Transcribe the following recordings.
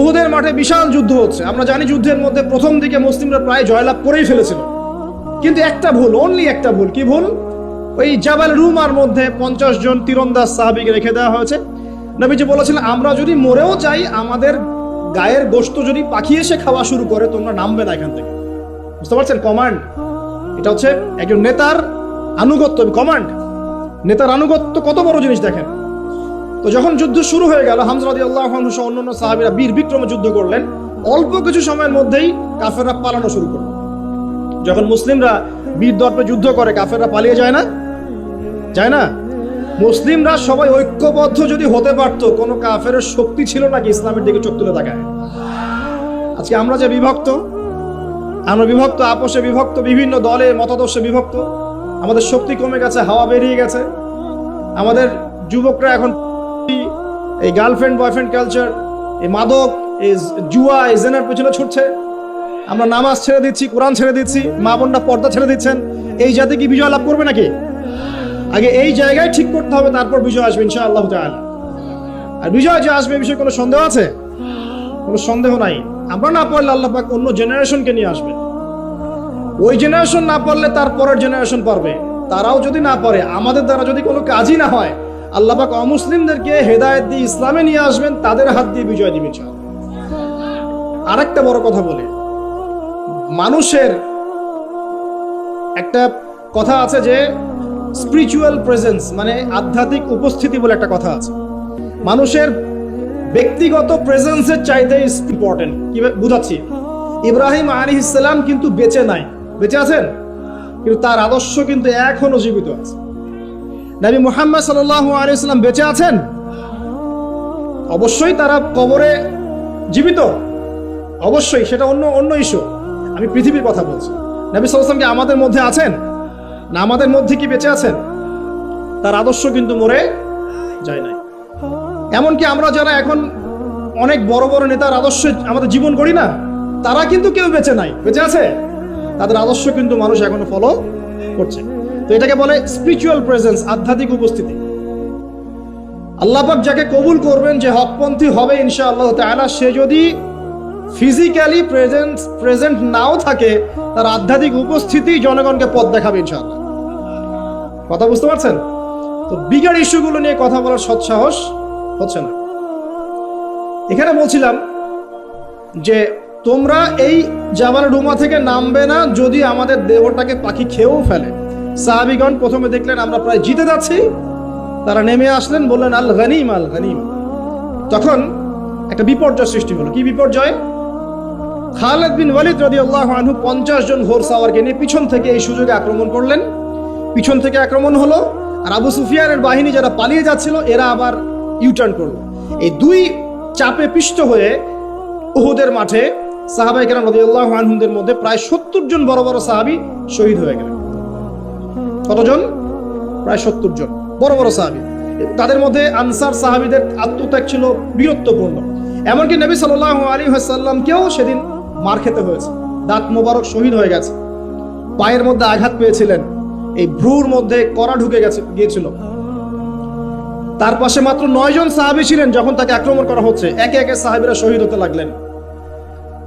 উহুদের মাঠে বিশাল যুদ্ধ হচ্ছে। আমরা জানি যুদ্ধের মধ্যে প্রথম দিকে মুসলিমরা প্রায় জয়লাভ করেই ফেলেছিল, কিন্তু একটা ভুল, অনলি একটা ভুল। কি ভুল? ওই জাবাল রুমার মধ্যে 50 জন তীরন্দাজ সাহাবীকে রেখে দেওয়া হয়েছে। নবীজি বলেছিলেন, আমরা যদি মরেও যাই, আমাদের গায়ের গোশত যদি পাখি এসে খাওয়া শুরু করে, তোমরা নামবে না এখান থেকে। বুঝতে পারছেন? কমান্ড। এটা হচ্ছে একজন নেতার আনুগত্য, কমান্ড। নেতার আনুগত্য কত বড় জিনিস দেখেন। তো যখন যুদ্ধ শুরু হয়ে গেল, হামজা রাদিয়াল্লাহু আনহু সহ অন্যান্য সাহাবীরা বীর বিক্রমে যুদ্ধ করলেন। অল্প কিছু সময়ের মধ্যেই কাফেররা পালানো শুরু করল। যখন মুসলিমরা বীর দর্পে যুদ্ধ করে, কাফেররা পালিয়ে যায় না? যায় না? মুসলিমরা সবাই ঐক্যবদ্ধ যদি হতে পারতো, কোনো কাফেরের শক্তি ছিল নাকি ইসলামের দিকে চোখ তুলে তাকায়? আজকে আমরা যে বিভক্ত, আমরা বিভক্ত, আপোষে বিভক্ত, বিভিন্ন দলে মতাদর্শে বিভক্ত, আমাদের শক্তি কমে গেছে, হাওয়া বেরিয়ে গেছে। আমাদের যুবকরা এখন এই গার্লফ্রেন্ড বয়ফ্রেন্ড কালচার, এই মাদক, এই জুয়া, এই জেনার পেছনে ছুটছে। আমরা নামাজ ছেড়ে দিচ্ছি, কোরআন ছেড়ে দিচ্ছি, মা বোনরা পর্দা ছেড়ে দিচ্ছেন। এই জাতি কি বিজয় লাভ করবে নাকি? আগে এই জায়গায় ঠিক করতে হবে, তারপর বিজয় আসবে ইনশাআল্লাহ তাআলা। আর বিজয় যে আসবে, এই বিষয়ে কোনো সন্দেহ আছে? কোনো সন্দেহ নাই। আমরা না পারলে আল্লাহ পাক অন্য জেনারেশনকে নিয়ে আসবে। ওই জেনারেশন না পারলে তার পরের জেনারেশন পারবে। তারাও যদি না পারে, আমাদের দ্বারা যদি কোনো কাজই না হয়, আল্লাহ পাক অমুসলিমদেরকে হেদায়েত দিয়ে ইসলামে নিয়ে আসবেন, তাদের হাত দিয়ে বিজয় দিবেন ইনশাআল্লাহ। আরেকটা বড় কথা বলি, মানুষের একটা কথা আছে যে স্পিরিচুয়াল প্রেজেন্স, মানে আধ্যাত্মিক উপস্থিতি বলে একটা কথা আছে। মানুষের ব্যক্তিগত প্রেজেন্সের চাইতে ইম্পর্টেন্ট। কি বুঝাচ্ছি? ইব্রাহিম আলাইহিস সালাম কিন্তু বেঁচে নাই, বেঁচে আছেন, কিন্তু তার আদর্শ কিন্তু এখনো জীবিত আছে। নবী মুহাম্মদ সাল্লাল্লাহু আলাইহি ওয়াসাল্লাম বেঁচে আছেন, অবশ্যই তারা কবরে জীবিত, অবশ্যই, সেটা অন্য ইস্যু। আমি পৃথিবীর কথা বলছি। নবী সাল্লাল্লাহু আলাইহি ওয়াসাল্লাম কি আমাদের মধ্যে আছেন? না আমাদের মধ্যে কি বেঁচে আছেন? তার আদর্শ কিন্তু মরে যায় নাই। এমনকি আমরা যারা এখন অনেক বড় বড় নেতার আদর্শে আমাদের জীবন করি না, তারা কিন্তু কেউ বেঁচে নাই, বেঁচে আছে। তাদের আদর্শ কিন্তু মানুষ এখনো ফলো করছে। তো এটাকে বলে স্পিরিচুয়াল প্রেজেন্স, আধ্যাত্মিক উপস্থিতি। আল্লাহ পাক যাকে কবুল করবেন, যে হকপন্থী হবে ইনশাআল্লাহ তাআলা, সে যদি ফিজিক্যালি প্রেজেন্ট নাও থাকে, তার আধ্যাত্মিক উপস্থিতি জনগণকে পথ দেখাবে ইনশাআল্লাহ। কথা বুঝতে পারছেন? তো বিগার ইস্যুগুলো নিয়ে কথা বলার সৎসাহস হচ্ছে না। এখানে বলছিলাম যে তোমরা এই জাবাল রুমা থেকে নামবে না যদি আমাদের দেহটাকে পাখি খেয়েও ফেলে। সাহাবীগণ প্রথমে দেখলেন আমরা প্রায় জিতে যাচ্ছি, তারা নেমে আসলেন, বললেন আল গনিম, আল গনিম। তখন একটা বিপর্যয় সৃষ্টি হলো। কি বিপর্যয়? খালিদ বিন ওয়ালিদ রাদিয়াল্লাহু আনহু 50 জন ঘোড় সাওয়ারকে নিয়ে পিছন থেকে এই সুযোগে আক্রমণ করলেন। পিছন থেকে আক্রমণ হলো, আর আবু সুফিয়ানের বাহিনী যারা পালিয়ে যাচ্ছিল, এরা আবার ইউটার্ন করলো। এই দুই চাপে পিষ্ট হয়ে উহুদের মাঠে সাহাবায়ে কেরাম রাদিয়াল্লাহু আনহুদের মধ্যে প্রায় 70 জন বড় বড় সাহাবী শহীদ হয়ে গেলেন। কতজন? প্রায় 70 জন বড় বড় সাহাবী। তাদের মধ্যে আনসার সাহাবীদের আত্মত্যাগ ছিল বীরত্বপূর্ণ। এমনকি নবী সাল্লাল্লাহু আলাইহি ওয়াসাল্লামকেও সেদিন মার খেতে হয়েছে। দাঁত মোবারক শহীদ হয়ে গেছে, পায়ের মধ্যে আঘাত পেয়েছিলেন, এই ভ্রুর মধ্যে কড়া ঢুকে গিয়েছিল। তার পাশে মাত্র 9 জন সাহাবী ছিলেন যখন তাকে আক্রমণ করা হচ্ছে। একে একে সাহাবীরা শহীদ হতে লাগলেন।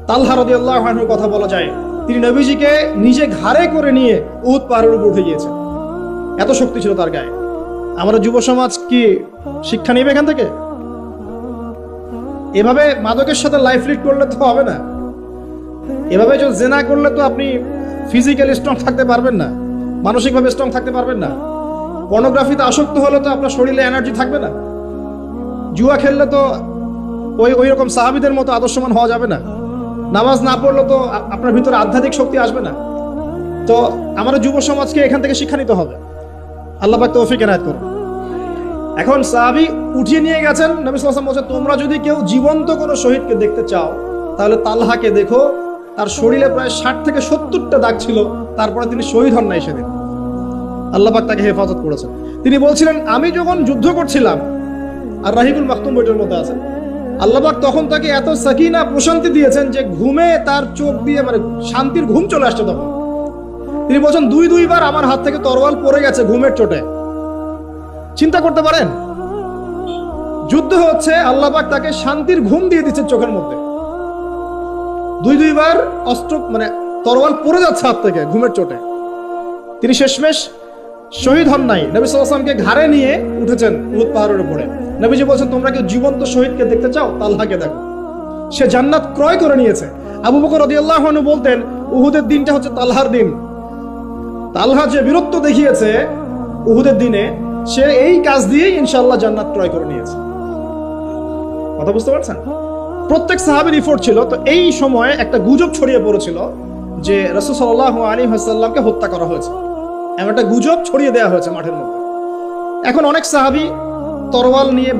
তালহা রাদিয়াল্লাহু আনহুর কথা বলা যায়, তিনি নবীজিকে নিজে ঘাড়ে করে নিয়ে উহুদ পাহাড়ের উপর উঠে গিয়েছেন, এত শক্তি ছিল তার গায়ে। আমরা যুব সমাজ কি শিক্ষা নেবে এখান থেকে? এভাবে মাদকের সাথে লাইফ লিড করলে তো হবে না। এভাবে যদি জেনা করলে তো আপনি ফিজিক্যালি স্ট্রং থাকতে পারবেন না, মানসিকভাবে স্ট্রং থাকতে পারবেন না। পর্নোগ্রাফিতে আসক্ত হলে তো আপনার শরীরে এনার্জি থাকবে না। জুয়া খেললে তো ওই রকম সাহাবীদের মতো আদর্শমান হওয়া যাবে না। নামাজ না পড়লে তো আপনার ভিতরে আধ্যাত্মিক শক্তি আসবে না। তো আমাদের যুব সমাজকে এখান থেকে শিক্ষা নিতে হবে। আল্লাহ পাক তৌফিক এনায়েত করুন। এখন সাহাবী উঠিয়ে নিয়ে গেছেন। নবী সাল্লাল্লাহু আলাইহি ওয়াসাল্লাম বলেছেন, তোমরা যদি কেউ জীবন্ত কোনো শহীদকে দেখতে চাও, তাহলে তালহাকে দেখো। তার শরীরে প্রায় 60 থেকে 70টা দাগ ছিল, তারপরে তিনি শহীদ হন নাই সেদিন। আল্লাহ পাক তাকে হেফাজত করেছেন। তিনি বলছিলেন, আমি যখন যুদ্ধ করছিলাম, আর রাহিকুল মাকতুম বইটার মধ্যে আছে, আল্লাহ পাক তখন তাকে এত সাকিনা, প্রশান্তি দিয়েছেন যে ঘুমে তার চোখ দিয়ে মানে শান্তির ঘুম চলে আসছে। তখন তিনি বলছেন, দুইবার আমার হাত থেকে তরোয়াল পড়ে গেছে ঘুমের চোটে। চিন্তা করতে পারেন? যুদ্ধ হচ্ছে, আল্লাহ পাক তাকে শান্তির ঘুম দিয়ে দিচ্ছেন চোখের মধ্যে। দুইবার অস্ত্র মানে তরোয়াল পড়ে যাচ্ছে হাত থেকে ঘুমের চোটে। তিনি শেষমেশ শহীদ হন নাই। নবী সাল্লাল্লাহু আলাইহি ওয়াসাল্লামকে ঘাড়ে নিয়ে উঠেছেন উহুদ পাহাড়ের উপরে। নবীজি বলছেন, তোমরা কি জীবন্ত শহীদকে দেখতে চাও? তালহাকে দেখো, সে জান্নাত ক্রয় করে নিয়েছে। আবু বকর রাদিয়াল্লাহু আনহু বলতেন, উহুদের দিনটা হচ্ছে তালহার দিন। তালহা যে বীরত্ব দেখিয়েছে উহুদের দিনে, সে এই কাজ দিয়েই ইনশাআল্লাহ জান্নাত ক্রয় করে নিয়েছে। কথা বুঝতে পারছেন? প্রত্যেক সাহাবীর ইফোর্ট ছিল। তো এই সময়ে একটা গুজব ছড়িয়ে পড়েছিল যে রাসূল সাল্লাল্লাহু আলাইহি ওয়াসাল্লামকে হত্যা করা হয়েছে, এমন একটা গুজব ছড়িয়ে দেওয়া হয়েছে মাঠের মধ্যে। এখন অনেক সাহাবী তরোয়াল নিয়ে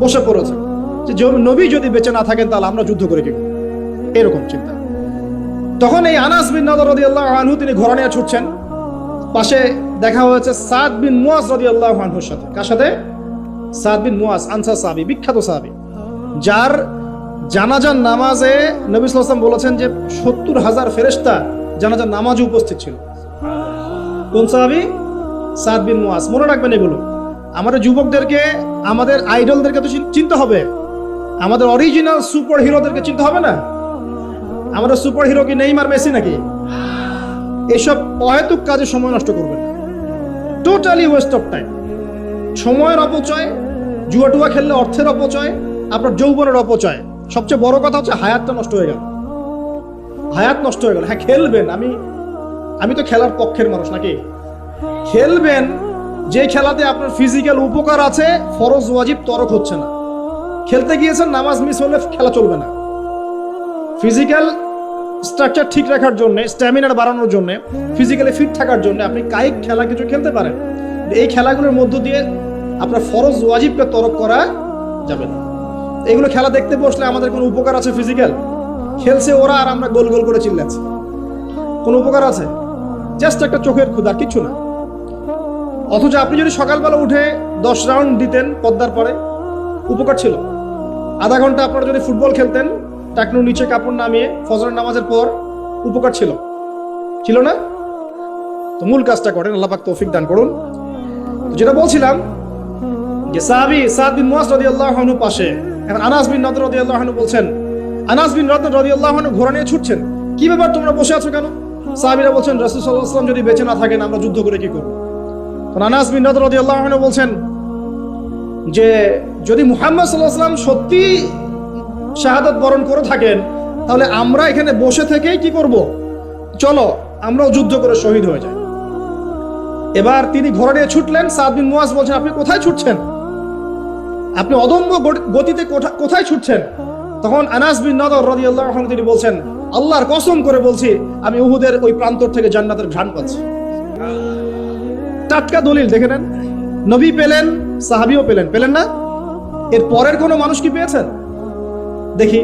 বসে পড়েছেন যে নবী যদি বেঁচে না থাকেন তাহলে আমরা যুদ্ধ করে কি করব, এরকম চিন্তা। তখন এই আনাস বিন নাদর রাদিয়াল্লাহু আনহু তিনি ঘোড়া নিয়ে ছুটছেন। পাশে দেখা হয়েছে সাদ বিন মুয়াজ রাদিয়াল্লাহু আনহুর সাথে। কার সাথে? সাদ বিন মুয়াজ, আনসার সাহাবী, বিখ্যাত সাহাবী, যার জানাজার নামাজে নবী সাল্লাল্লাহু আলাইহি ওয়াসাল্লাম বলেছেন যে ৭০,০০০ ফেরেশতা জানাজার নামাজে উপস্থিত ছিল। কোন সাহাবী? সাদ বিন মুয়াজ। মনে রাখবেন এগুলো। আমাদের যুবকদেরকে, আমাদের আইডলদেরকে তো চিনতে হবে, আমাদের অরিজিনাল সুপার হিরোদেরকে চিনতে হবে না? আমাদের সুপার হিরো কি নেইমার, মেসি নাকি? এসব অহেতুক কাজে সময় নষ্ট করবেন, টোটালি ওয়েস্ট অফ টাইম। সময়ের অপচয়, জুয়া খেললে অর্থের অপচয়, আপনার যৌবনের অপচয়। সবচেয়ে বড় কথা হচ্ছে হায়াতটা নষ্ট হয়ে গেল। হায়াত নষ্ট হয়ে গেল। হ্যাঁ, খেলবেন, আমি তো খেলার পক্ষের মানুষ নাকি? খেলবেন যে খেলাতে আপনার ফিজিক্যাল উপকার আছে, ফরজ ওয়াজিব তরক হচ্ছে না। খেলতে গিয়েছেন, নামাজ মিস হলে খেলা চলবে না। ফিজিক্যাল স্ট্রাকচার ঠিক রাখার জন্য, স্ট্যামিনার বাড়ানোর জন্য, ফিজিক্যালি ফিট থাকার জন্য আপনি কায়িক খেলা কিছু খেলতে পারেন। এই খেলাগুলোর মধ্য দিয়ে আপনার ফরজ ওয়াজিবকে তরক করা যাবে না। এগুলো খেলা দেখতে বসলে আমাদের কোনো উপকার আছে? ফিজিক্যাল খেলছে ওরা আর আমরা গোল গোল করে চিল্লাচ্ছি, কোনো উপকার আছে? জাস্ট একটা চোখের ক্ষুধা, কিচ্ছু না। অথচ আপনি যদি সকালবেলা উঠে 10 রাউন্ড দিতেন পদ্মার পরে, উপকার ছিল। আধা ঘন্টা আপনারা যদি ফুটবল খেলতেন টাকনুর নিচে কাপড় নামিয়ে ফজরের নামাজের পর, উপকার ছিল না? তো মূল কাজটা করেন, আল্লাহ পাক তৌফিক দান করুন। তো যেটা বলছিলাম যে সাহাবী সাদ বিন মুয়াজ রাদিয়াল্লাহু আনহু পাশে, এখন আনাস বিন নাদর রাদিয়াল্লাহু আনহু বলছেন, আনাস বিন নাদর রাদিয়াল্লাহু আনহু ঘোড়া নিয়ে ছুটছেন। কি ব্যাপার, তোমরা বসে আছো কেন? সাহাবীরা বলছেন, রাসূল সাল্লাল্লাহু আলাইহি ওয়াসাল্লাম যদি বেঁচে না থাকেন আমরা যুদ্ধ করে কি করব? আনাস বিন নাদর রাদিয়াল্লাহু আনহু বলছেন যে যদি মুহাম্মদ সাল্লাল্লাহু আলাইহি ওয়াসাল্লাম সত্যি শাহাদাত বরণ করে থাকেন তাহলে আমরা এখানে বসে থেকেই কি করব? চলো আমরাও যুদ্ধ করে শহীদ হয়ে যাই। এবার তিনি ঘোড়া নিয়ে ছুটলেন। সাদ বিন মুয়াজ বলছেন, আপনি কোথায় ছুটছেন? আপনি অদম্য গতিতে কোথায় ছুটছেন? তখন আনাস বিন নাদর রাদিয়াল্লাহু আনহু তিনি বলছেন, আল্লাহর কসম করে বলছি আমি উহুদের ওই প্রান্তর থেকে জান্নাতের ঘ্রাণ পাচ্ছি। টাটকা দলিল, দেখে নেন। নবী পেলেন, সাহাবীও পেলেন না? এর পরের কোনো মানুষ কি পেয়েছেন? দেখি,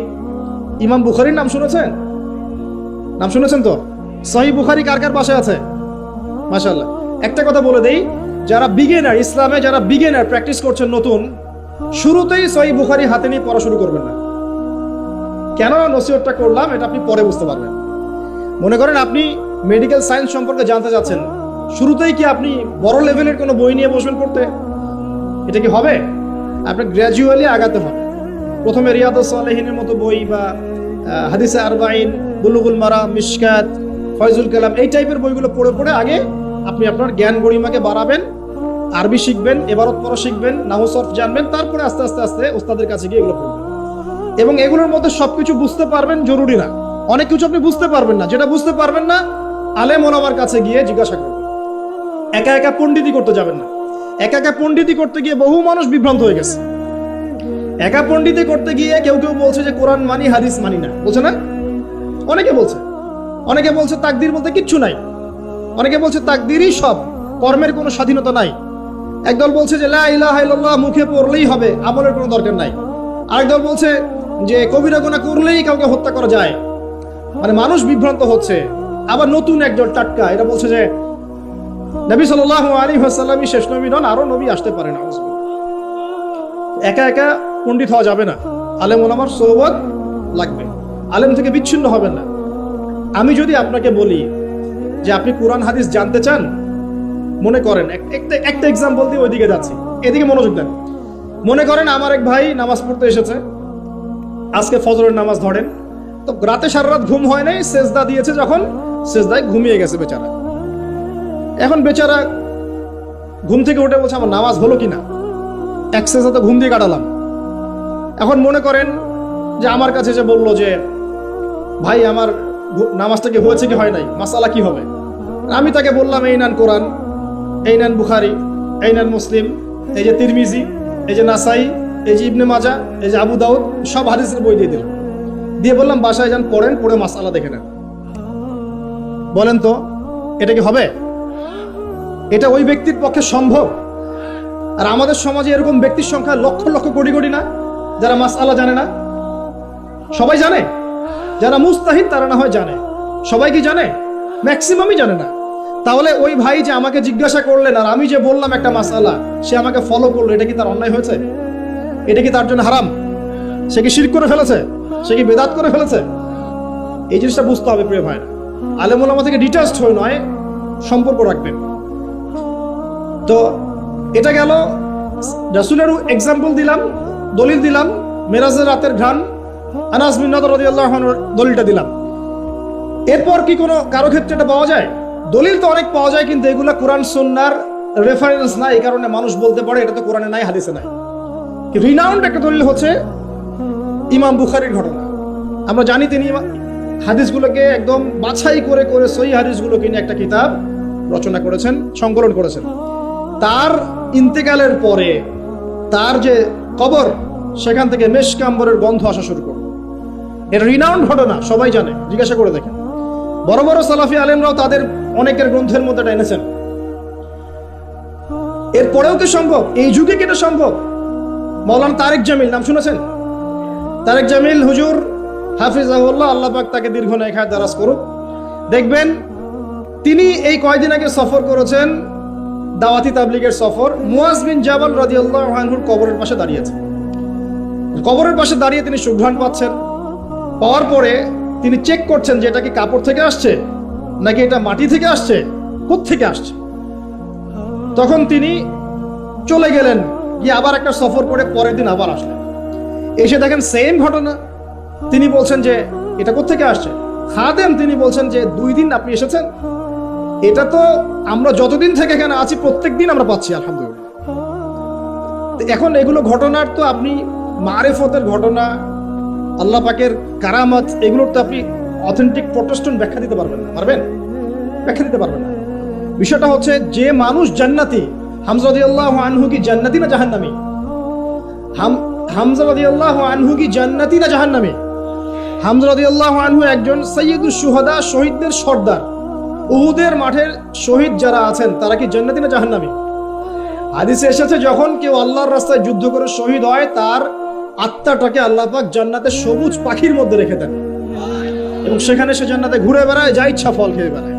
ইমাম বুখারীর নাম শুনেছেন তো? সহিহ বুখারী কার কার পাশে আছে? মাশাআল্লাহ। একটা কথা বলে দেই, যারা বিগিনার, ইসলামে যারা বিগিনার প্র্যাকটিস করছেন নতুন, শুরুতেই সহিহ বুখারী হাতে নিয়ে পড়া শুরু করবেন না। কেন নসিহতটা করলাম এটা আপনি পরে বুঝতে পারবেন। মনে করেন আপনি মেডিকেল সায়েন্স সম্পর্কে জানতে যাচ্ছেন, শুরুতেই কি আপনি বড় লেভেলের কোনো বই নিয়ে বসবেন পড়তে? এটা কি হবে? আপনি গ্র্যাজুয়ালি আগাতে হবে। প্রথমে রিয়াদুস সালেহিনের মতো বই বা হাদিসে আরবাইন, বুলুগুল মারাম, মিশকাত, ফয়জুল কালাম, এই টাইপের বইগুলো পড়ে আগে আপনি আপনার জ্ঞান গরিমাকে বাড়াবেন, আরবি শিখবেন, ইবারত পড়া শিখবেন, নাহু সরফ জানবেন, তারপরে আস্তে আস্তে ওস্তাদের কাছে গিয়ে এগুলো পড়বেন। এবং এগুলোর মধ্যে সবকিছু বুঝতে পারবেন জরুরি না। অনেক কিছু আপনি বুঝতে পারবেন না, যেটা বুঝতে পারবেন না আলেম ওলামার কাছে গিয়ে জিজ্ঞাসা করবেন। একা একা পণ্ডিতি করতে যাবেন না। একা পণ্ডিতি করতে গিয়ে বহু মানুষ বিভ্রান্ত হয়ে গেছে। একা পণ্ডিতি করতে গিয়ে কেউ বলছে যে কোরআন মানি, হাদিস মানি না, বলছে না? অনেকে বলছে তাকদীর বলতে কিচ্ছু নাই। অনেকে বলছে তাকদীরই সব, কর্মের কোনো স্বাধীনতা নাই। একদল বলছে যে লা ইলাহা ইল্লাল্লাহ মুখে পড়লেই হবে, আমলের কোনো দরকার নাই। আরেকদল বলছে যে কবিরা গুনাহ করলেই কাউকে হত্যা করা যায়। মানে মানুষ বিভ্রান্ত হচ্ছে। আবার নতুন একদল টাটকা, এটা বলছে যে নবী সাল্লাল্লাহু আলাইহি ওয়াসাল্লামই শেষ নবী নন, আরো নবী আসতে পারে না। একা পণ্ডিত হওয়া যাবে না, আলেম ওলামার সোহবত লাগবে। আলেম থেকে বিচ্ছিন্ন হবেন না। আমি যদি আপনাকে বলি যে আপনি কোরআন হাদিস জানতে চান, মনে করেন একটা এক্সাম্পল দিয়ে ওইদিকে যাচ্ছি, এদিকে মনোযোগ দেন। মনে করেন আমার এক ভাই নামাজ পড়তে এসেছে, আজকে ফজরের নামাজ ধরেন, তো রাতে সারা রাত ঘুম হয় নাই, সেজদা দিয়েছে, যখন সেজদায় ঘুমিয়ে গেছে বেচারা। এখন বেচারা ঘুম থেকে উঠে বলছে আমার নামাজ হলো কিনা, এক সেজদা তো ঘুম দিয়ে কাটালাম। এখন মনে করেন যে আমার কাছে যে বললো যে ভাই আমার নামাজটা কি হয়েছে কি হয় নাই, মাসালা কি হবে। আমি তাকে বললাম এই নেন কোরআন, এই নেন বুখারী, এই নেন মুসলিম, এই যে তিরমিজি, এই যে নাসাই, এই যে ইবনে মাজা, এই যে আবু দাউদ, সব হাদিসের বই দিয়ে দিলাম, দিয়ে বললাম বাসায় যান পড়েন, পড়ে মাসালা দেখে নেন। বলেন তো এটা কি হবে? এটা ওই ব্যক্তির পক্ষে সম্ভব? আর আমাদের সমাজে এরকম ব্যক্তির সংখ্যা লক্ষ লক্ষ কোটি কোটি না, যারা মাসআলা জানে না। সবাই জানে, যারা মুস্তাহিদ তারা না হয় জানে, সবাই কি জানে? ম্যাক্সিমামই জানে না। তাহলে ওই ভাই যে আমাকে জিজ্ঞাসা করলেন আর আমি যে বললাম একটা মাসআলা, সে আমাকে ফলো করলো, এটা কি তার অন্যায় হয়েছে? এটা কি তার জন্য হারাম? সে কি শিরক করে ফেলেছে? সে কি বেদাত করে ফেলেছে? এই জিনিসটা বুঝতে হবে প্রিয় ভাই। আলেম ওলামা থেকে ডিটাচড হয়ে নয়, সম্পর্ক রাখবেন। তো এটা গেল রাসূলের এক্সাম্পল দিলাম, দলিল দিলাম, মেরাজের রাতের ঘ্রাণ, আনাস বিন নাদর রাদিয়াল্লাহু আনহুর দলিলটা দিলাম। এরপর কি কোনো কারো ক্ষেত্রে এটা পাওয়া যায়? দলিল তো অনেক পাওয়া যায়, কিন্তু এগুলা কোরআন সুন্নাহর রেফারেন্স না, এই কারণে মানুষ বলতে পারে এটা তো কোরআনে নাই, হাদিসে নাই। রিনাউন্ড একটা দলিল হচ্ছে ইমাম বুখারীর ঘটনা। আমরা জানি তিনি হাদিসগুলোকে একদম বাছাই করে করে সহিহ হাদিসগুলোকে নিয়ে একটা কিতাব রচনা করেছেন, সংকলন করেছেন। তার ইন্তেকালের পরে তার যে কবর, সেখান থেকে মেশক আম্বরের গন্ধ আসা শুরু করলো। এটা রিনাউন্ড ঘটনা, সবাই জানে, জিজ্ঞাসা করে দেখেন। বড় বড় সালাফি আলেমরাও তাদের অনেকের গ্রন্থের মধ্যে এটা এনেছেন। এরপরেও কি সম্ভব? এই যুগে কি এটা সম্ভব? মাওলানা তারেক জামিল নাম শুনেছেন? তারেক জামিল হুজুর হাফিজাহুল্লাহ, আল্লাহ পাক তাকে দীর্ঘ নেক হায়াত দারাজ করুক। দেখবেন তিনি এই কয়েকদিন আগে সফর করেছেন, দাওয়াতি তাবলীগের সফর। মুয়াজ বিন জাবাল রাদিয়াল্লাহু আনহুর কবরের পাশে দাঁড়িয়েছেন। কবরের পাশে দাঁড়িয়ে তিনি সুঘ্রাণ পাচ্ছেন। পাওয়ার পরে তিনি চেক করছেন যে এটা কি কাপড় থেকে আসছে নাকি এটা মাটি থেকে আসছে, কোত্থেকে আসছে। তখন তিনি চলে গেলেন, গিয়ে আবার একটা সফর করে পরের দিন আবার আসলেন। এসে দেখেন সেম ঘটনা। তিনি বলছেন যে এটা কোত্থেকে আসছে। খাদেম তিনি বলছেন যে 2 দিন আপনি এসেছেন, এটা তো আমরা যতদিন থেকে এখানে আছি প্রত্যেক দিন আমরা পাচ্ছি, আলহামদুলিল্লাহ। এখন এগুলো ঘটনার তো আপনি মারেফতের ঘটনা, আল্লাহ পাকের কারামাত, এগুলোর তো আপনি অথেন্টিক প্রোটেস্ট্যান্ট ব্যাখ্যা দিতে পারবেন না। পারবেন? ব্যাখ্যা দিতে পারবেন না। বিষয়টা হচ্ছে যে মানুষ জান্নাতি, হামজা রাদিয়াল্লাহু আনহু কি জান্নাতি না জাহান্নামী? হামজা রাদিয়াল্লাহু আনহু কি জান্নাতি না জাহান্নামী? হামজা রাদিয়াল্লাহু আনহু একজন সাইয়্যিদুশ শুহাদা, শহীদদের সর্দার। উহুদের মাঠের শহীদ যারা আছেন তারা কি জান্নাতি না জাহান্নামী? হাদিসে এসেছে যখন কেউ আল্লাহর রাস্তায় যুদ্ধ করে শহীদ হয়, তার আত্মাটাকে আল্লাহ পাক জান্নাতের সবুজ পাখির মধ্যে রেখে দেন এবং সেখানে সে জান্নাতে ঘুরে বেড়ায়, যা ইচ্ছা ফল খেয়ে বেড়ায়।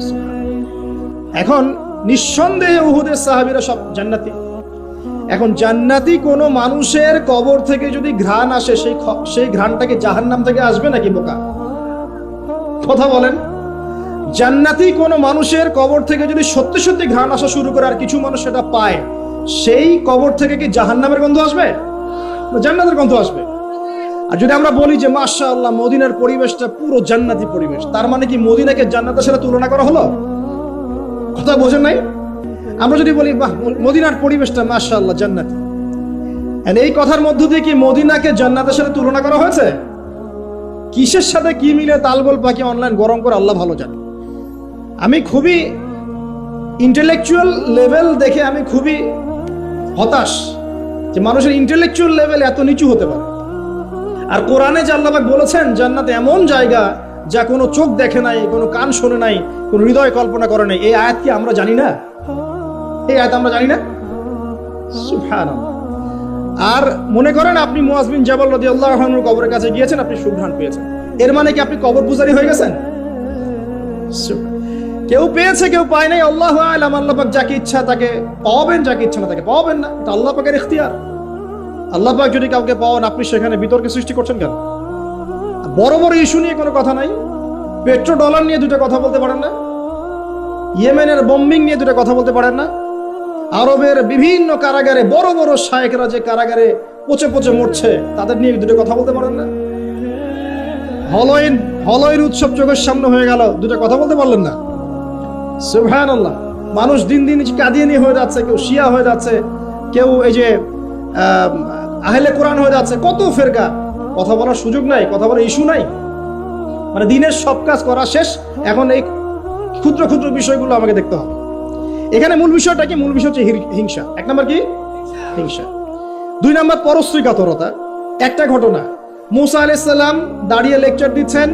এখন নিঃসন্দেহে উহুদের সাহাবীরা সব জান্নাতি। এখন জান্নাতি কোনো মানুষের কবর থেকে যদি ঘ্রাণ আসে, সেই ঘ্রাণটাকে জাহান্নাম থেকে আসবে নাকি বোকা? কথা বলেন। জান্নাতি কোনো মানুষের কবর থেকে যদি সত্যি সত্যি ঘ্রাণ আসা শুরু করে আর কিছু মানুষ সেটা পায়, সেই কবর থেকে কি জাহান্নামের গন্ধ আসবে? জান্নাতের গন্ধ আসবে। আর যদি আমরা বলি যে মাশাআল্লাহ মদিনার পরিবেশটা পুরো জান্নাতি পরিবেশ, তার মানে কি মদিনাকে জান্নাতের সাথে তুলনা করা হলো? কথা বোঝেন নাই? আমরা যদি বলি বাহ মদিনার পরিবেশটা মাশাআল্লাহ জান্নাতি, এই কথার মধ্য দিয়ে কি মদিনাকে জান্নাতের সাথে তুলনা করা হয়েছে? কিসের সাথে কি মিলে তালগোল পাখি অনলাইন গরম করে আল্লাহ ভালো জানে। আমি খুবই ইন্টেলেকচুয়াল লেভেল দেখে আমি খুবই হতাশ যে মানুষের ইন্টেলেকচুয়াল লেভেল এত নিচু হতে পারে। আর কোরআনে যে আল্লাহ পাক বলেছেন জান্নাত এমন জায়গা যা কোনো চোখ দেখে নাই, কোনো কান শোনে নাই, কোনো হৃদয় কল্পনা করে নাই, এই আয়াত কি আমরা জানি না? এই আয়াত আমরা জানি না? সুবহানাল্লাহ। আর মনে করেন আপনি মুয়াজ বিন জাবাল রাদিয়াল্লাহু আনহুর কবরের কাছে গিয়েছেন, আপনি সুঘ্রাণ পেয়েছেন, এর মানে কি আপনি কবর পূজারী হয়ে গেছেন? কেউ পেয়েছে কেউ পায় নাই, আল্লাহু আ'লাম। আল্লাহ পাক যাকে ইচ্ছা তাকে পাওয়াবেন, যাকে ইচ্ছা না তাকে পাওয়াবেন না, এটা আল্লাহ পাকের ইখতিয়ার। আল্লাহ পাক যদি কাউকে পাওয়ান, আপনি সেখানে বিতর্ক সৃষ্টি করছেন কেন? বড় বড় ইস্যু নিয়ে কোনো কথা নাই, পেট্রো ডলার নিয়ে দুটো কথা বলতে পারেন না, ইয়েমেনের বম্বিং নিয়ে দুটো কথা বলতে পারেন না, আরবের বিভিন্ন কারাগারে বড় বড় শায়েখরা যে কারাগারে পচে পচে মরছে, তাদের নিয়ে দুটো কথা বলতে পারেন না? হলোইন উৎসব চোখের সামনে হয়ে গেল, দুটো কথা বলতে পারলেন না? সুবহানাল্লাহ। মানুষ দিন দিন কাদিয়ানি হয়ে যাচ্ছে, কেউ শিয়া হয়ে যাচ্ছে, কেউ এই যে আহলে কোরআন হয়ে যাচ্ছে, কত ফেরকা। কথা বলার সুযোগ নাই, কথা বলার ইস্যু নাই। মানে দিনের সব কাজ করা শেষ, এখন এই ক্ষুদ্র ক্ষুদ্র বিষয়গুলো আমাকে দেখতে হবে। এখানে মূল বিষয়টা কি? মূল বিষয় হচ্ছে হিংসা। এক নম্বর কি? হিংসা। 2 নম্বর পরশ্রীকাতরতা। একটা ঘটনা, মুসা আলাইহিস সালাম দাঁড়িয়ে লেকচার দিচ্ছেন,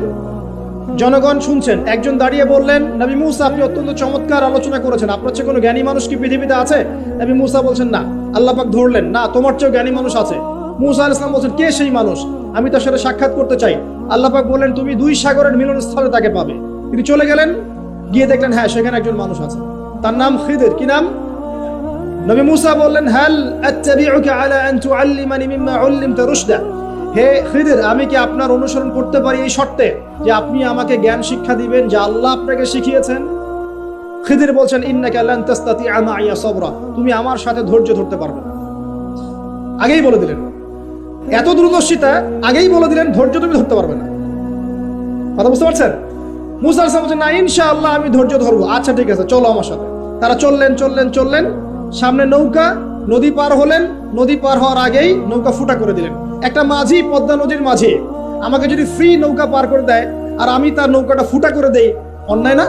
জনগণ শুনছেন। একজন দাঁড়িয়ে বললেন, নবী মুসা আপনি অত্যন্ত চমৎকার আলোচনা করেছেন, আপনার চেয়ে কোনো জ্ঞানী মানুষ কি পৃথিবীতে আছে? নবী মুসা বলছেন না। আল্লাহ পাক ধরলেন, না তোমার চেয়েও জ্ঞানী মানুষ আছে। মুসা আলাইহিস সালাম বলছেন, কে সেই মানুষ? আমি তার সাথে সাক্ষাৎ করতে চাই। আল্লাহ পাক বললেন, তুমি 2 সাগরের মিলনস্থলে তাকে পাবে। তিনি চলে গেলেন, গিয়ে দেখলেন হ্যাঁ সেখানে একজন মানুষ আছে, তার নাম খিদির। কি নাম? নবী মুসা বললেন, হাল আত্তাবিউকা আলা আন তুআল্লিমানি মিম্মা উল্লিমতা রুশদা। হে খিদির, আমি কি আপনার অনুসরণ করতে পারি এই শর্তে যে আপনি আমাকে জ্ঞান শিক্ষা দিবেন যা আল্লাহ আপনাকে শিখিয়েছেন? খিদির বলছেন, ইন্নাকা লান তাস্তাতিআ মাইয়া সাবরা, তুমি আমার সাথে ধৈর্য ধরতে পারবে না। আগেই বলে দিলেন, এত দূরদর্শিতা, আগেই বলে দিলেন ধৈর্য তুমি ধরতে পারবে না। কথা বুঝতে পারছেন? মুসা আলাইহিস সালাম বলছেন, না ইনশাআল্লাহ আমি ধৈর্য ধরবো। আচ্ছা ঠিক আছে, চলো আমার সাথে। তারা চললেন, সামনে নৌকা, নদী পার হলেন। নদী পার হওয়ার আগেই নৌকা ফুটা করে দিলেন। একটা মাঝি পদ্মা নদীর মাঝে আমাকে যদি ফ্রি নৌকা পার করে দেয় আর আমি তার নৌকাটা ফুটা করে দেই, অন্যায় না?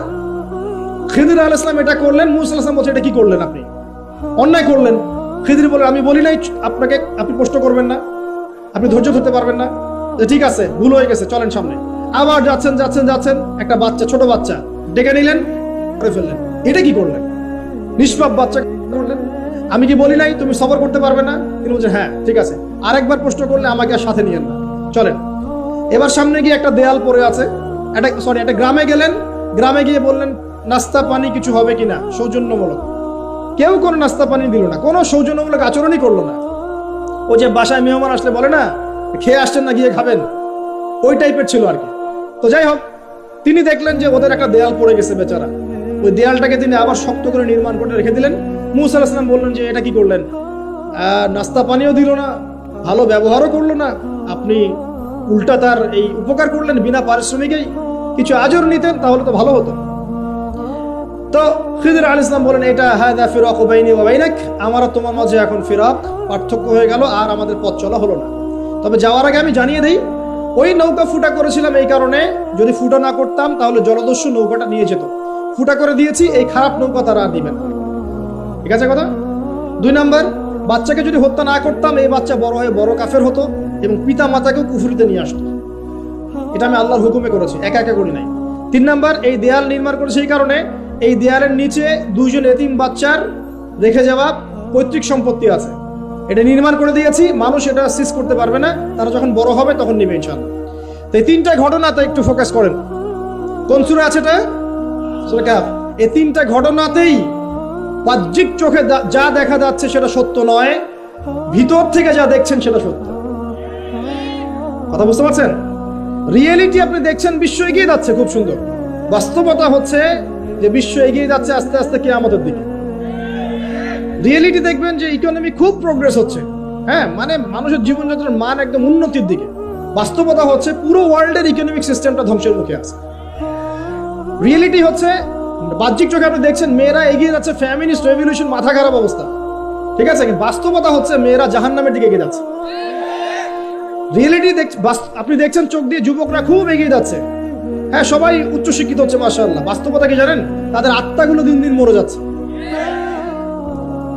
খিদির আলাইহিস সালাম এটা করলেন। মুসা আলাইহিস সালাম বলছে, এটা কি করলেন আপনি? অন্যায় করলেন। খিদির বলে, আমি বলি নাই আপনি প্রশ্ন করবেন না, আপনি ধৈর্য ধরতে পারবেন না। ঠিক আছে, ভুল হয়ে গেছে, চলেন সামনে। আবার যাচ্ছেন, একটা বাচ্চা, ছোট বাচ্চা ডেকে নিলেন, করে ফেললেন। এটা কি করলেন? নিষ্পাপ বাচ্চা করলেন। আমি কি বলি নাই তুমি সবর করতে পারবে না? তিনি বলছেন, হ্যাঁ ঠিক আছে, আরেকবার প্রশ্ন করলে আমাকে আর সাথে নিয়েন না, চলেন। এবার সামনে গিয়ে একটা দেয়াল পড়ে আছে, একটা গ্রামে গেলেন। গ্রামে গিয়ে বললেন, নাস্তা পানি কিছু হবে কিনা, সৌজন্যমূলক। কেউ কোনো নাস্তা পানি দিল না, কোনো সৌজন্যমূলক আচরণই করলো না। ও যে বাসায় মেহমান আসলে বলে না, খেয়ে আসছেন না গিয়ে খাবেন, ওই টাইপের ছিল আর কি। তো যাই হোক, তিনি দেখলেন যে ওদের একটা দেয়াল পড়ে গেছে বেচারা। ওই দেয়ালটাকে তিনি আবার শক্ত করে নির্মাণ করে রেখে দিলেন। মুসা আলাইহিস সালাম বললেন যে এটা কি করলেন? নাস্তা পানিও দিল না, ভালো ব্যবহারও করলো না, আপনি উল্টা তার এই উপকার করলেন বিনা পারিশ্রমিকেই। কিছু আজর নিতেন তাহলে তো ভালো হতো। তো খিদির আলাইহিস সালাম বলেন, এটা হাদা ফিরাকু বাইনি ওয়া বাইনাক, আমার আর তোমার মাঝে এখন ফিরাক, পার্থক্য হয়ে গেল, আর আমাদের পথ চলা হলো না। তবে যাওয়ার আগে আমি জানিয়ে দেই, ওই নৌকা ফুটা করেছিলাম এই কারণে, যদি ফুটা না করতাম তাহলে জলদস্যু নৌকাটা নিয়ে যেত। ফুটা করে দিয়েছি, এই খারাপ নৌকা তারা আর দিবেন। ঠিক আছে কথা? 2 নম্বর, বাচ্চাকে যদি হত্যা না করতাম এই বাচ্চা বড় হয়ে বড় কাফের হতো এবং পিতা মাতাকেও কুফরিতে নিয়ে আসতো। এটা আমি আল্লাহর হুকুমে করেছি, একা একা করি নাই। 3 নম্বর, এই দেয়াল নির্মাণ করেছে এই কারণে, এই দেয়ালের নিচে 2 জন এতিম বাচ্চার রেখে যাওয়া পৈতৃক সম্পত্তি আছে, এটা নির্মাণ করে দিয়েছি, মানুষ এটা সিজ করতে পারবে না, তারা যখন বড় হবে তখন নেবে ইনশাআল্লাহ। তো এই 3টা ঘটনাতে একটু ফোকাস করেন। কোন সূরা আছে এটা? সূরা কাহফ। এই 3টা ঘটনাতেই বাহ্যিক চোখে যা দেখা যাচ্ছে সেটা সত্য নয়, ভিতর থেকে যা দেখছেন সেটা সত্য। কথা বুঝতে পারছেন? রিয়েলিটি আপনি দেখছেন বিশ্ব এগিয়ে যাচ্ছে, খুব সুন্দর। বাস্তবতা হচ্ছে যে বিশ্ব এগিয়ে যাচ্ছে আস্তে আস্তে কিয়ামতের দিকে। রিয়েলিটি দেখবেন যে ইকোনমি খুব প্রোগ্রেস হচ্ছে, হ্যাঁ, মানে মানুষের জীবনযাত্রার মান একদম উন্নতির দিকে। বাস্তবতা হচ্ছে পুরো ওয়ার্ল্ডের ইকোনমিক সিস্টেমটা ধ্বংসের মুখে আছে। রিয়েলিটি হচ্ছে বাহ্যিক চোখে আপনি দেখছেন মেয়েরা এগিয়ে যাচ্ছে, ফ্যামিনিস্ট রেভলিউশন, মাথা খারাপ অবস্থা, ঠিক আছে, কিন্তু বাস্তবতা হচ্ছে মেয়েরা জাহান্নামের দিকে এগিয়ে যাচ্ছে। রিয়েলিটি আপনি দেখছেন চোখ দিয়ে যুবকরা খুব এগিয়ে যাচ্ছে, হ্যাঁ সবাই উচ্চশিক্ষিত হচ্ছে মাশাআল্লাহ। বাস্তবতা কি জানেন? তাদের আত্মাগুলো দিন দিন মরে যাচ্ছে।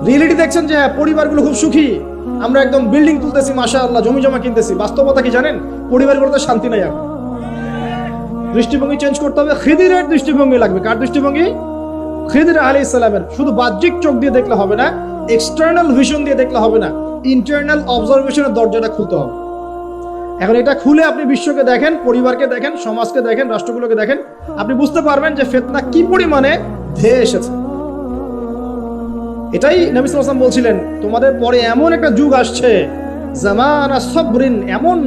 রিয়েলিটি দেখছেন যে পরিবারগুলো খুব সুখী, আমরা একদম বিল্ডিং তুলতেছি মাশাআল্লাহ, জমি জমা কিনতেছি। বাস্তবতা কি জানেন? পরিবারগুলোতে শান্তি নাই। এখন দৃষ্টিভঙ্গি চেঞ্জ করতে হবে। খিদিরের দৃষ্টিভঙ্গি লাগবে। কার দৃষ্টিভঙ্গি? খিদির আলাইহিস সালামের। শুধু বাহ্যিক চোখ দিয়ে দেখলে হবে না, এক্সটার্নাল ভিশন দিয়ে দেখলে হবে না, ইন্টারনাল অবজারভেশনের দরজাটা খুলতে হবে। এখন এটা খুলে আপনি বিশ্বকে দেখেন, পরিবারকে দেখেন, সমাজকে দেখেন, রাষ্ট্রগুলোকে দেখেন, আপনি বুঝতে পারবেন যে ফিতনা কি পরিমাণে ধেয়ে এসেছে। এটাই নবী সাল্লাল্লাহু আলাইহি ওয়াসাল্লাম বলছিলেন, তোমাদের পরে এমন একটা যুগ আসছে, জামানা সবরিন, এমন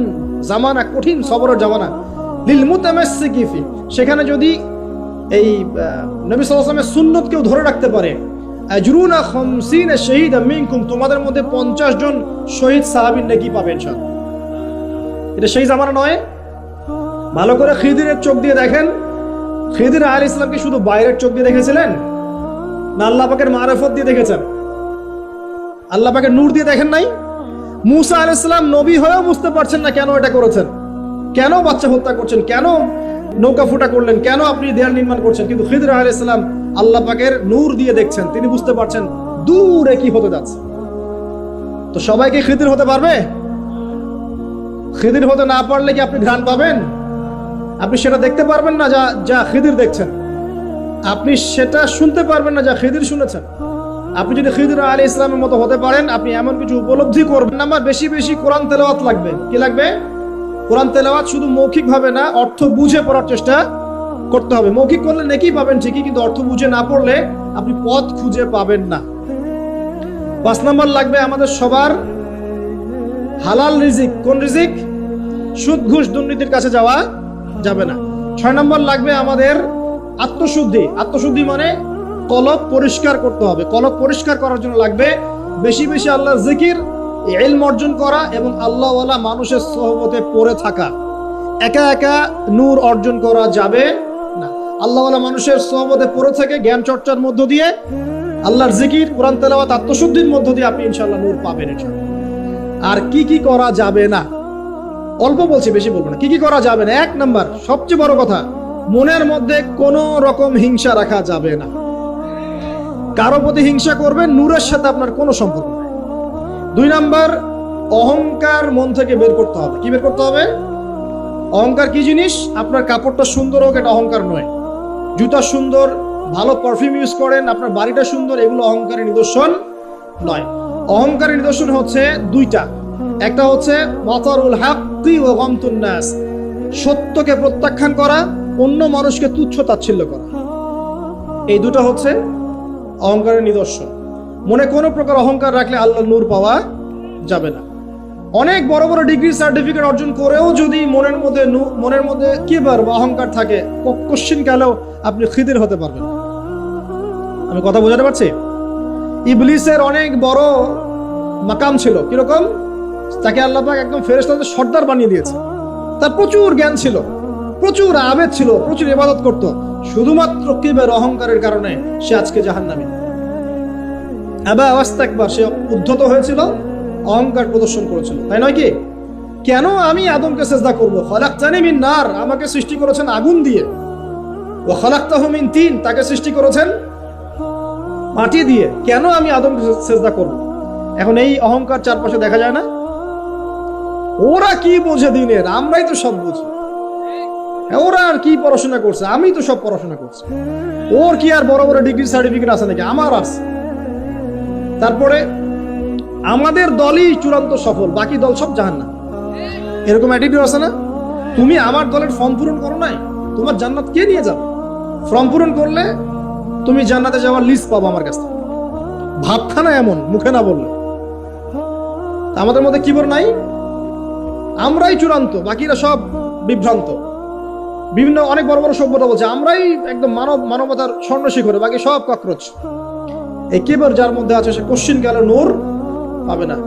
জামানা, কঠিন সবরের জামানা, লিল মুতামাসসিকি ফি, সেখানে যদি এই নবী সাল্লাল্লাহু আলাইহি ওয়াসাল্লামের সুন্নত কেউ ধরে রাখতে পারে, আজরুনা 50 শাহীদাম মিনকুম, তোমাদের মধ্যে 50 জন শহীদ সাহাবীর নেকি পাবে ইনশাআল্লাহ। এটা সেই জামানা নয়। ভালো করে খিদিরের চোখ দিয়ে দেখেন, খিদির আলাইহিস সালাম কি শুধু বাইরের চোখ দিয়ে দেখেছিলেন, না আল্লাহ পাকের মারিফত দিয়ে দেখেছেন? আল্লাহ পাকের নূর দিয়ে দেখেন নাই? মুসা আলাইহিস সালাম নবী হয়েও বুঝতে পারছেন না কেন এটা করেছেন, কেন বাচ্চা হত্যা করছেন, কেন নৌকা ফুটা করলেন, কেন আপনি দেয়াল নির্মাণ করছেন, কিন্তু খিদির আলাইহিস সালাম আল্লাহ পাকের নূর দিয়ে দেখছেন, তিনি বুঝতে পারছেন দূরে কি হতে যাচ্ছে। তো সবাইকে খিদির হতে পারবে? খিদির হতে না পারলে কি আপনি ঘ্রাণ পাবেন? আপনি সেটা দেখতে পারবেন না যা খিদির দেখছেন, আপনি সেটা শুনতে পারবেন না যা খিদির শুনেছেন। আপনি যদি খিদির আলাইহিস সালামের মতো হতে পারেন, আপনি এমন কিছু উপলব্ধি করবেন। আমার বেশি বেশি কোরআন তেলাওয়াত লাগবে। কি লাগবে? কোরআন তেলাওয়াত শুধু মৌখিক ভাবে না, অর্থ বুঝে পড়ার চেষ্টা করতে হবে। মৌখিক করলে নেকি পাবেন ঠিকই, কিন্তু অর্থ বুঝে না পড়লে আপনি পথ খুঁজে পাবেন না। 5 নাম্বার লাগবে আমাদের সবার হালাল রিজিক। কোন রিজিক? সুদ ঘুষ দুর্নীতির কাছে যাওয়া যাবে না। 6 নাম্বার লাগবে আমাদের আত্মশুদ্ধি। আত্মশুদ্ধি মানে কলব পরিষ্কার করতে হবে। কলব পরিষ্কার করার জন্য লাগবে বেশি বেশি আল্লাহর জিকির, ইলম অর্জন করা এবং আল্লাহওয়ালা মানুষের সোহবতে পড়ে থাকা। একা একা নূর অর্জন করা যাবে না। আল্লাহওয়ালা মানুষের সোহবতে পড়ে থেকে জ্ঞান চর্চার মধ্য দিয়ে, আল্লাহর জিকির, কোরআন তেলাওয়াত, আত্মশুদ্ধির মধ্য দিয়ে আপনি ইনশাআল্লাহ নূর পাবেন। আর কি কি করা যাবে না? অল্প বলছি, বেশি বলবো না। কি কি করা যাবে না? 1 নাম্বার, সবচেয়ে বড় কথা, মনের মধ্যে কোনো রকম হিংসা রাখা যাবে না। কারো প্রতি হিংসা করবেন, নূরের সাথে আপনার কোনো সম্পর্ক নেই। 2 নাম্বার, অহংকার মন থেকে বের করতে হবে। কি বের করতে হবে? অহংকার কি জিনিস? আপনার কাপড়টা সুন্দর হোক, এটা অহংকার নয়। জুতা সুন্দর, ভালো পারফিউম ইউজ করেন, আপনার বাড়িটা সুন্দর, এগুলো অহংকারের নিদর্শন নয়। অহংকারের নিদর্শন হচ্ছে 2টা। একটা হচ্ছে মাতারুল হাক্কি ওয়া গামতুন নাস, সত্যকে প্রত্যাখ্যান করা, অন্য মানুষকে তুচ্ছ তাচ্ছিল্য করা। এই 2টা হচ্ছে অহংকারের নিদর্শন। মনে কোনো প্রকার অহংকার রাখলে আল্লাহর নূর পাওয়া যাবে না। অনেক বড় বড় ডিগ্রি সার্টিফিকেট অর্জন করেও যদি মনের মধ্যে কিবার বা অহংকার থাকে, কোশ্চিন কালেও আপনি খিদির হতে পারবেন। আমি কথা বোঝাতে পারছি? ইবলিসের অনেক বড় মাকাম ছিল। কিরকম? তাকে আল্লাহ পাক একদম ফেরেশতাদের সর্দার বানিয়ে দিয়েছে। তার প্রচুর জ্ঞান ছিল, প্রচুর আবেদ ছিল, প্রচুর ইবাদত করত। শুধুমাত্র কিবার, অহংকারের কারণে সে আজকে জাহান্নামী। আবা ওয়াস্তাকবার, সে উদ্ধত হয়েছিল, অহংকার প্রদর্শন করেছিল, তাই নয় কি? কেন আমি আদমকে সিজদা করব? খলাকতানি মিন নার, আমাকে সৃষ্টি করেছেন আগুন দিয়ে। ওয়া খলাকতাহু মিন তিন, তাকে সৃষ্টি করেছেন মাটি দিয়ে। কেন আমি আদমকে সিজদা করব? এখন এই অহংকার চারপাশে দেখা যায় না? ওরা কি বোঝে দিনের, আমরাই তো সব বুঝি। ওরা আর কি পড়াশোনা করছে, আমি তো সব পড়াশোনা করছি। ওর কি আর বড় বড় ডিগ্রি সার্টিফিকেট আছে নাকি? আমার আছে। তারপরে আমাদের দলই চূড়ান্ত সফল, বাকি দল সব জাহান্নাম। এরকম অ্যাটিটিউড আছে না? তুমি আমার দলের ফর্ম পূরণ করো নাই, তোমার জান্নাত কে নিয়ে যাবে? ফর্ম পূরণ করলে তুমি জান্নাতে যাওয়ার লিস্ট পাবো আমার কাছে। ভাবখানা এমন, মুখে না বললে। আমাদের মধ্যে কিবর নাই, আমরাই চূড়ান্ত, বাকিরা সব বিভ্রান্ত। বিভিন্ন অনেক বড় বড় সভ্যতা বলছে আমরাই একদম মানবতার স্বর্ণ শিখরে, বাকি সব ককরোচ। এই কিবর যার মধ্যে আছে সে কোশ্চিন কালে নূর পাবে না।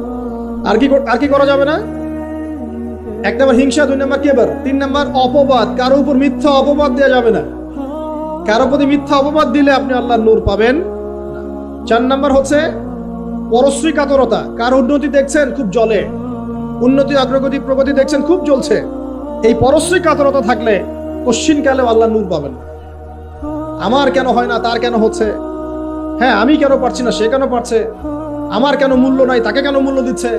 আর কি করা যাবে না? 1 নাম্বার হিংসা, 2 নাম্বার কিবর, 3 নাম্বার অপবাদ। কারো উপর মিথ্যা অপবাদ দেওয়া যাবে না। কারো প্রতি মিথ্যা অপবাদ দিলে আপনি আল্লাহর নূর পাবেন। 4 নাম্বার হচ্ছে পরশ্রী কাতরতা। কার উন্নতি দেখছেন খুব জ্বলে, উন্নতি অগ্রগতি প্রগতি দেখছেন খুব জ্বলছে, এই পরশ্রী কাতরতা থাকলে কোশ্চিন কালেও আল্লাহর নূর পাবেন। আমার কেন হয় না, তার কেন হচ্ছে, হ্যাঁ আমি কেন পারছি না, সে কেন পারছে, আমার কেন মূল্য নাই, তাকে কেন মূল্য দিচ্ছে,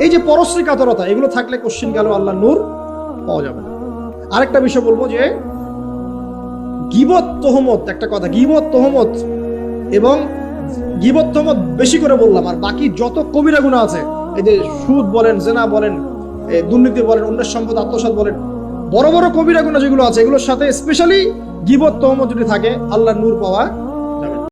এই যে পরশ্রী কাতরতা, এগুলো থাকলে কোশ্চিন কালেও আল্লাহর নূর পাওয়া যাবে না। আরেকটা বিষয় বলবো যে গীবত তোহমত, একটা কথা, গীবত তোহমত এবং গীবত তোহমত বেশি করে বললাম, আর বাকি যত কবিরা গুনাহ আছে, এই যে সুদ বলেন, জেনা বলেন, দুর্নীতি বলেন, অন্যের সম্পদ আত্মসাৎ বলেন, বড় বড় কবিরা গুনাহ যেগুলো আছে, এগুলোর সাথে স্পেশালি গীবত তোহমত যদি থাকে, আল্লাহর নূর পাওয়া